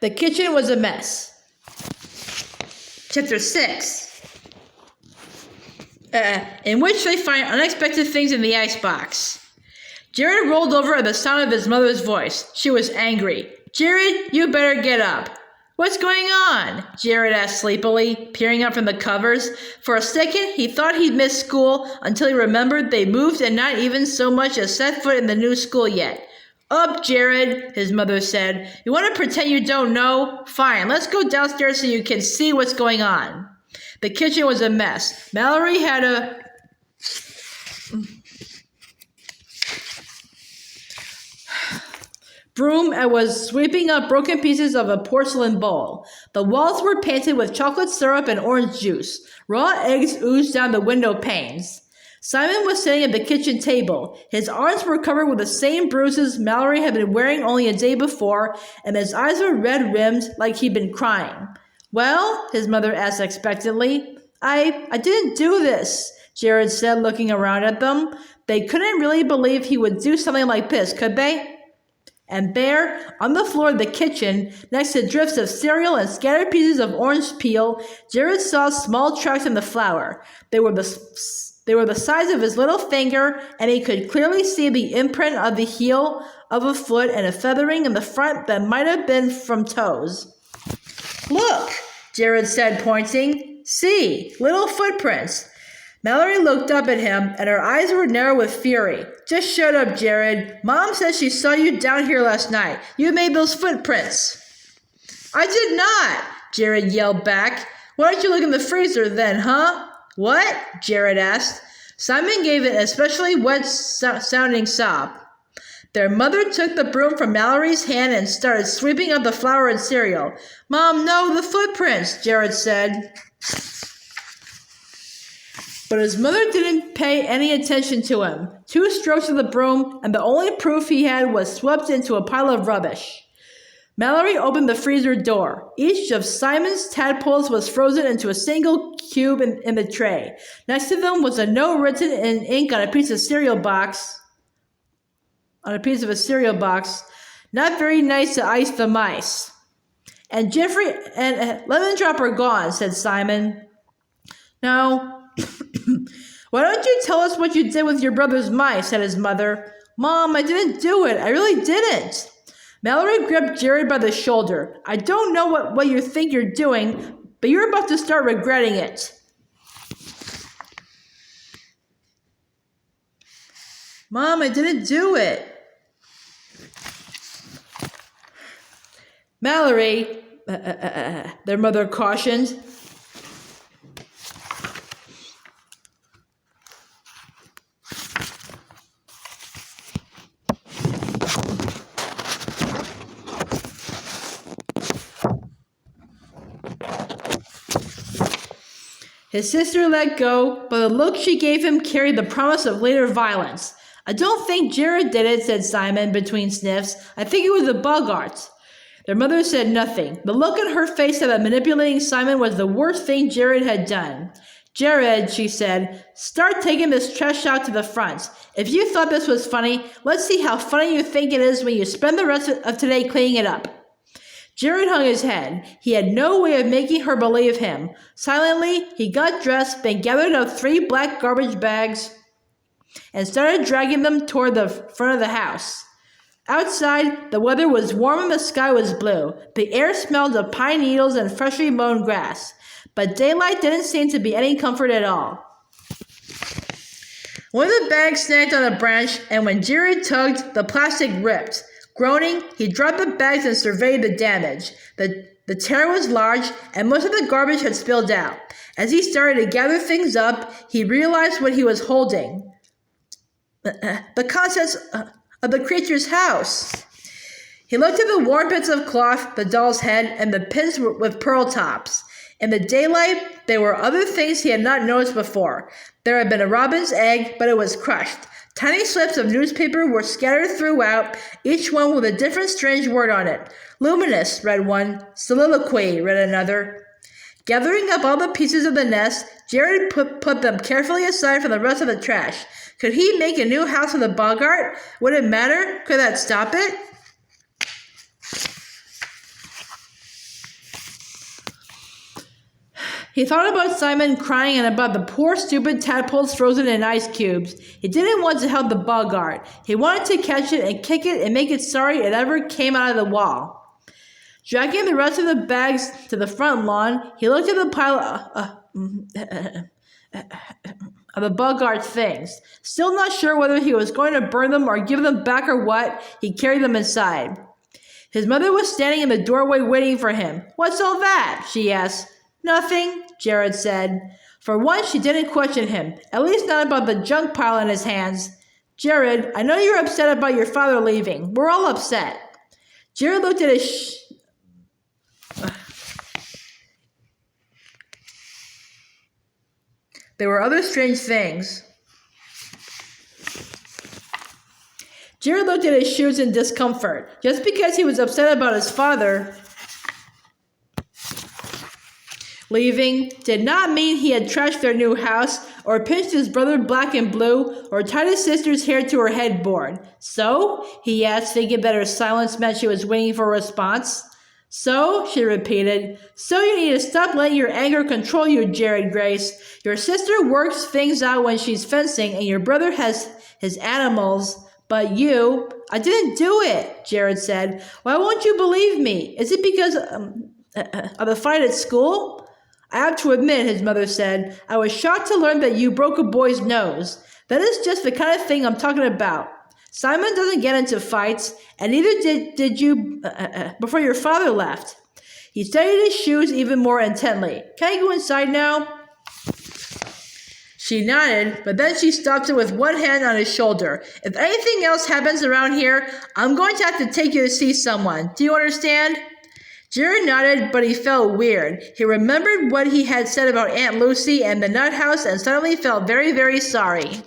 The kitchen was a mess. Chapter 6. In which they find unexpected things in the icebox. Jared rolled over at the sound of his mother's voice. She was angry. "Jared, you better get up." "What's going on?" Jared asked sleepily, peering up from the covers. For a second, he thought he'd missed school until he remembered they moved and not even so much as set foot in the new school yet. "Up, Jared," his mother said. "You want to pretend you don't know? Fine, let's go downstairs so you can see what's going on." The kitchen was a mess. Mallory had a broom and was sweeping up broken pieces of a porcelain bowl. The walls were painted with chocolate syrup and orange juice. Raw eggs oozed down the window panes. Simon was sitting at the kitchen table. His arms were covered with the same bruises Mallory had been wearing only a day before, and his eyes were red-rimmed like he'd been crying. "Well?" his mother asked expectantly. I didn't do this," Jared said, looking around at them. They couldn't really believe he would do something like this, could they? And there, on the floor of the kitchen, next to drifts of cereal and scattered pieces of orange peel, Jared saw small tracks in the flour. They were the size of his little finger, and he could clearly see the imprint of the heel of a foot and a feathering in the front that might have been from toes. "Look," Jared said, pointing. "See, little footprints." Mallory looked up at him, and her eyes were narrow with fury. "Just shut up, Jared. Mom says she saw you down here last night. You made those footprints." "I did not," Jared yelled back. "Why don't you look in the freezer then, huh?" "What?" Jared asked. Simon gave an especially wet-sounding sob. Their mother took the broom from Mallory's hand and started sweeping up the flour and cereal. "Mom, no, the footprints," Jared said. But his mother didn't pay any attention to him. 2 strokes of the broom, and the only proof he had was swept into a pile of rubbish. Mallory opened the freezer door. Each of Simon's tadpoles was frozen into a single cube in the tray. Next to them was a note written in ink on a piece of a cereal box. "Not very nice to ice the mice." "And Jeffrey and Lemon Drop are gone," said Simon. "No." "Why don't you tell us what you did with your brother's mice?" said his mother. "Mom, I didn't do it. I really didn't." Mallory gripped Jared by the shoulder. "I don't know what you think you're doing, but you're about to start regretting it." "Mom, I didn't do it." "Mallory," their mother cautioned. His sister let go, but the look she gave him carried the promise of later violence. "I don't think Jared did it," said Simon between sniffs. "I think it was the Bogarts." Their mother said nothing. The look on her face said that manipulating Simon was the worst thing Jared had done. "Jared," she said, "start taking this trash out to the front. If you thought this was funny, let's see how funny you think it is when you spend the rest of today cleaning it up." Jared hung his head. He had no way of making her believe him. Silently, he got dressed, then gathered up 3 black garbage bags and started dragging them toward the front of the house. Outside, the weather was warm and the sky was blue. The air smelled of pine needles and freshly mown grass. But daylight didn't seem to be any comfort at all. One of the bags snagged on a branch, and when Jared tugged, the plastic ripped. Groaning, he dropped the bags and surveyed the damage. The tear was large, and most of the garbage had spilled out. As he started to gather things up, he realized what he was holding. The contents of the creature's house. He looked at the worn bits of cloth, the doll's head, and the pins with pearl tops. In the daylight, there were other things he had not noticed before. There had been a robin's egg, but it was crushed. Tiny slips of newspaper were scattered throughout, each one with a different strange word on it. "Luminous," read one. "Soliloquy," read another. Gathering up all the pieces of the nest, Jared put them carefully aside from the rest of the trash. Could he make a new house with a Bogart? Would it matter? Could that stop it? He thought about Simon crying and about the poor stupid tadpoles frozen in ice cubes. He didn't want to help the boggart. He wanted to catch it and kick it and make it sorry it ever came out of the wall. Dragging the rest of the bags to the front lawn, he looked at the pile of the boggart things. Still not sure whether he was going to burn them or give them back or what, he carried them inside. His mother was standing in the doorway waiting for him. "What's all that?" she asked. "Nothing," Jared said. For once, she didn't question him, at least not about the junk pile in his hands. "Jared, I know you're upset about your father leaving. We're all upset." Jared looked at his There were other strange things. Jared looked at his shoes in discomfort. Just because he was upset about his father leaving did not mean he had trashed their new house, or pinched his brother black and blue, or tied his sister's hair to her headboard. "So?" he asked, thinking that her silence meant she was waiting for a response. "So?" she repeated. "So you need to stop letting your anger control you, Jared Grace. Your sister works things out when she's fencing, and your brother has his animals. But you—" "I didn't do it," Jared said. "Why won't you believe me? Is it because of the fight at school?" "I have to admit," his mother said, "I was shocked to learn that you broke a boy's nose. That is just the kind of thing I'm talking about. Simon doesn't get into fights, and neither did you before your father left." He studied his shoes even more intently. "Can I go inside now?" She nodded, but then she stopped him with one hand on his shoulder. "If anything else happens around here, I'm going to have to take you to see someone. Do you understand?" Jared nodded, but he felt weird. He remembered what he had said about Aunt Lucy and the nut house and suddenly felt very, very sorry.